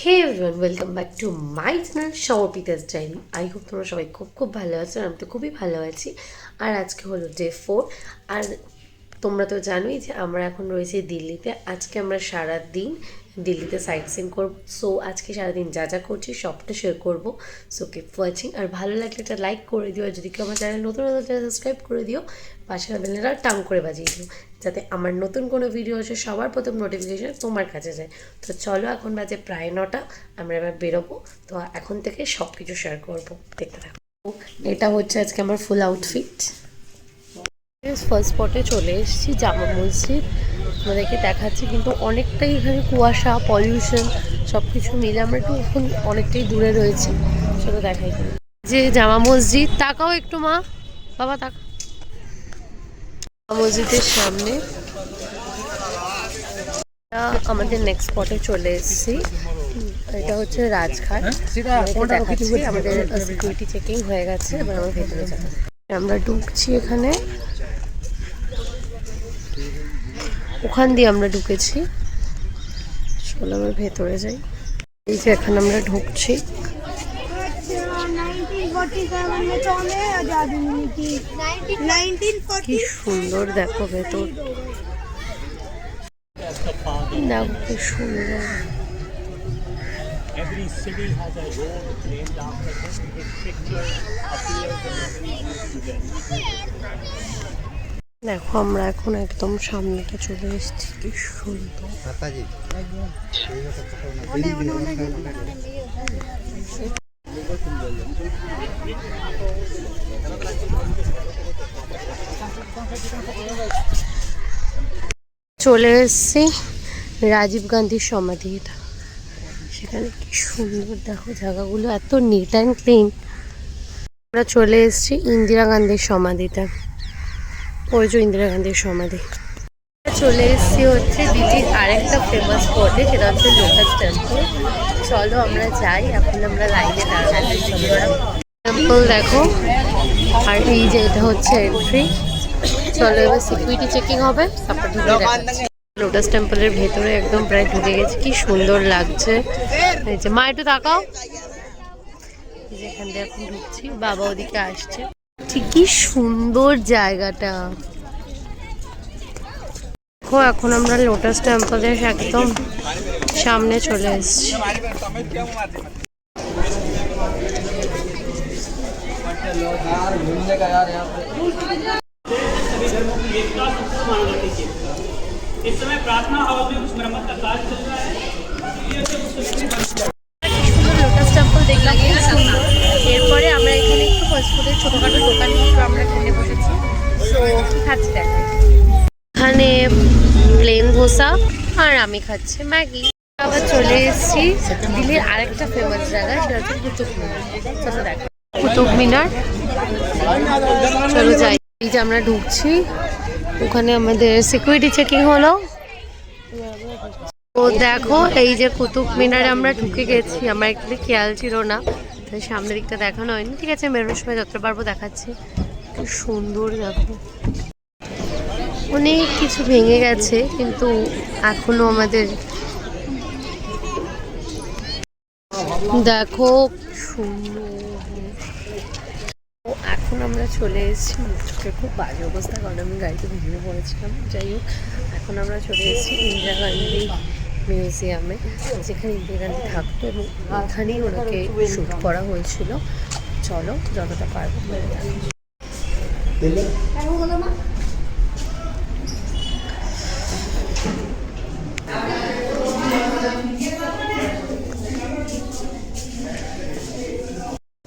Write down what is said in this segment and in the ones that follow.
Hey everyone, welcome back to my channel Soupita's diary. I hope তোমরা সবাই খুব ভালো আছো। আমি তো খুবই ভালো আছি। আর আজকে হলো ডে 4। আর তোমরা তো জানোই যে আমরা এখন রয়েছি দিল্লিতে। আজকে আমরা সারাদিন দিল্লিতে সাইট সিন করবো। সো আজকে সারাদিন যা যা করছি সবটা শেয়ার করবো। So keep watching. আর ভালো লাগলে একটা লাইক করে দিও। আর যদি কেউ আমার চ্যানেল নতুন সাবস্ক্রাইব করে দিও, পাশের বেলটা টাং করে বাজিয়ে দিও, যাতে আমার নতুন কোনো ভিডিও আসে সবার প্রথম নোটিফিকেশান তোমার কাছে যায়। তো চলো, এখন বাজে প্রায় 9টা, আমরা এবার বেরোবো। তো এখন থেকে সব কিছু শেয়ার করবো, দেখতে থাকো। এটা হচ্ছে আজকে আমার ফুল আউটফিট। ফার্স্ট স্পটে চলে এসেছি, জামা মসজিদ আমাদেরকে দেখাচ্ছি, কিন্তু অনেকটাই এখানে কুয়াশা, পলিউশন সব কিছু মিলে আমরা একটু এখন অনেকটাই দূরে রয়েছি। চলো দেখাই যে জামা মসজিদ। তাকাও একটু মা, বাবা তাকাও। মসজিদের সামনে আমাদের নেক্সট স্পটে চলে এসেছি। এটা হচ্ছে রাজঘাট। দেখাচ্ছি আমাদের সিকিউরিটি চেকিং হয়ে গেছে, এবার আমরা ভেতরে যাবো। আমরা ঢুকছি এখানে, ওখান দিয়ে আমরা ঢুকেছি। চলো আমরা ভেতরে যাই। এই যে এখানে আমরা ঢুকছি। কি সুন্দর দেখো ভেতর, দেখো কি সুন্দর। Every city has a road named after him. His picture appears in every student. দেখো আমরা এখন একদম সামনেটা চলে এসেছি, কি সুন্দর। চলে এসেছি রাজীব গান্ধীর সমাধি। এটা সেখানে কি সুন্দর দেখো, জায়গাগুলো এত নিট অ্যান্ড ক্লিন। আমরা চলে এসেছি ইন্দিরা গান্ধীর সমাধিতে। ওই যে ইন্দিরা গান্ধীর সমাধি। চলে এসেছি হচ্ছে দিল্লির আরেকটা ফেমাস স্পটে, সেটা হচ্ছে লোটাস টেম্পল। চলো আমরা যাই, এখন আমরা লাইনে দাঁড়াই। টেম্পল দেখো, আর এই যে এটা হচ্ছে এন্ট্রি। চলো এবার সিকিউরিটি চেকিং হবে, তারপর ঢুকে দেখাচ্ছি। লোটাস টেম্পলের ভেতরে একদম প্রায় ঢুকে গেছে, কি সুন্দর লাগছে। এই যে মা একটু তাকাও, যেখান দিয়ে এখন ঢুকছি, বাবা ওদিকে আসছে। ঠিকই সুন্দর জায়গাটা। দেখো এখন আমরা লোটাস টেম্পলের একদম সামনে চলে এসেছি। इस समय प्रार्थना हॉल में कुछ मरम्मत का कार्य चल रहा है। লোটাস টেম্পল দেখলাম, খুব সুন্দর। এরপরে আমরা এখানে একটু ফাস্টফুডে ছোটোখাটো দোকান আমরা কিনে বসেছি। তো খাচ্ছি দেখো, এখানে প্লেন ধোসা, আর আমি খাচ্ছি ম্যাগি। আবার চলে এসেছি দিল্লির আরেকটা ফেমাস জায়গা, সেটা হচ্ছে কুতুব মিনার। চলো দেখো কুতুব মিনার, চলো যাই। এই যে আমরা ঢুকছি, ওখানে আমাদের সিকিউরিটি চেকিং হলো। তো দেখো এই যে কুতুব মিনারে আমরা ঢুকে গেছি। আমার একটু খেয়াল ছিল না, তাই সামনের দিকটা দেখানো হয়নি। ঠিক আছে, বেরোনোর সময় যতটা পারবো দেখাচ্ছি। কি সুন্দর দেখো, অনেক কিছু ভেঙে গেছে, কিন্তু এখনো আমাদের দেখো সুন্দর। এখন আমরা চলে এসেছি, চোখে খুব বাজে অবস্থা, কারণ আমি গাড়িতে ঘুমিয়ে পড়েছিলাম। যাই হোক, এখন আমরা চলে এসেছি ইন্দিরা গান্ধী মিউজিয়ামে, যেখানে ইন্দিরা গান্ধী থাকতো এবং এখানেই ওনাকে শ্যুট করা হয়েছিল। চলো যতটা পারবো।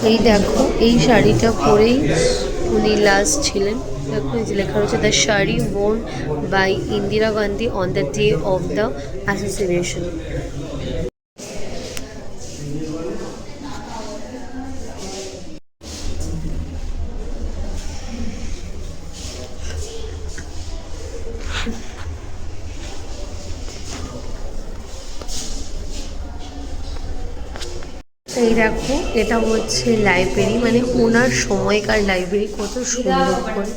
এই দেখো, এই শাড়িটা পরেই উনি লাস্ট ছিলেন। দেখো এই যে লেখা রয়েছে, the sari worn by Indira Gandhi on the day of the association. এই দেখো, এটা হচ্ছে লাইব্রেরি, মানে ওনার সময়কার লাইব্রেরি। কত সুন্দর করে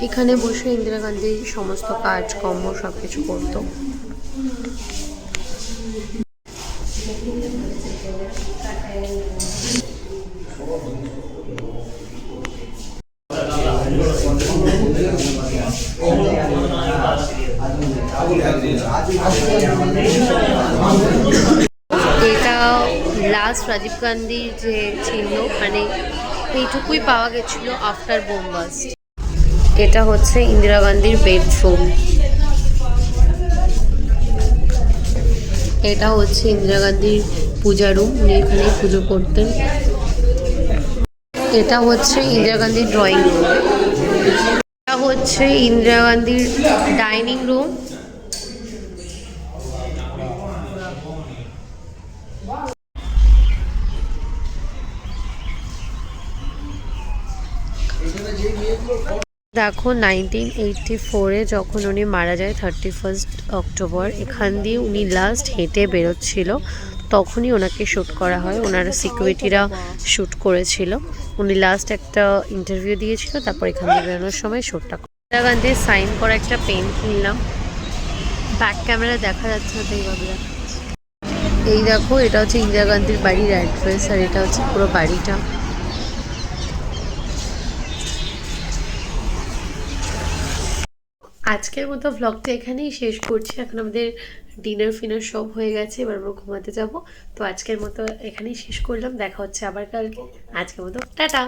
এখানে বসে ইন্দিরা গান্ধী সমস্ত কাজকর্ম সব কিছু করতো। এটা লাস্ট রাজীব গান্ধীর যে চিহ্ন, মানে এইটুকুই পাওয়া গেছিলো আফটার বোমবাস্ট। এটা হচ্ছে ইন্দিরা গান্ধীর বেডরুম। এটা হচ্ছে ইন্দিরা গান্ধীর পূজা রুম, উনি এখানে পুজো করতেন। এটা হচ্ছে ইন্দিরা গান্ধীর ড্রয়িং রুম। এটা হচ্ছে ইন্দিরা গান্ধীর ডাইনিং রুম। দেখো 1984-এ যখন উনি মারা যায় 31 অক্টোবর, এখান দিয়ে উনি লাস্ট হেঁটে বেরোচ্ছিল, তখনই ওনাকে শ্যুট করা হয়। ওনার সিকিউরিটিরা শ্যুট করেছিল। উনি লাস্ট একটা ইন্টারভিউ দিয়েছিল, তারপর এখান দিয়ে বেরোনোর সময় শ্যুটটা। ইন্দিরা গান্ধীর সাইন করা একটা পেন কিনলাম। ব্যাক ক্যামেরা দেখা যাচ্ছে না, এইভাবে দেখা যাচ্ছে। এই দেখো, এটা হচ্ছে ইন্দিরা গান্ধীর বাড়ির অ্যাড্রেস, আর এটা হচ্ছে পুরো বাড়িটা। আজকের মতো ভ্লগটা এখানেই শেষ করছি। এখন আমাদের ডিনার ফিনার সব হয়ে গেছে, এবার আমরা ঘুমাতে যাব। তো আজকের মতো এখানেই শেষ করলাম, দেখা হচ্ছে আবার কালকে। আজকের মতো টাটা।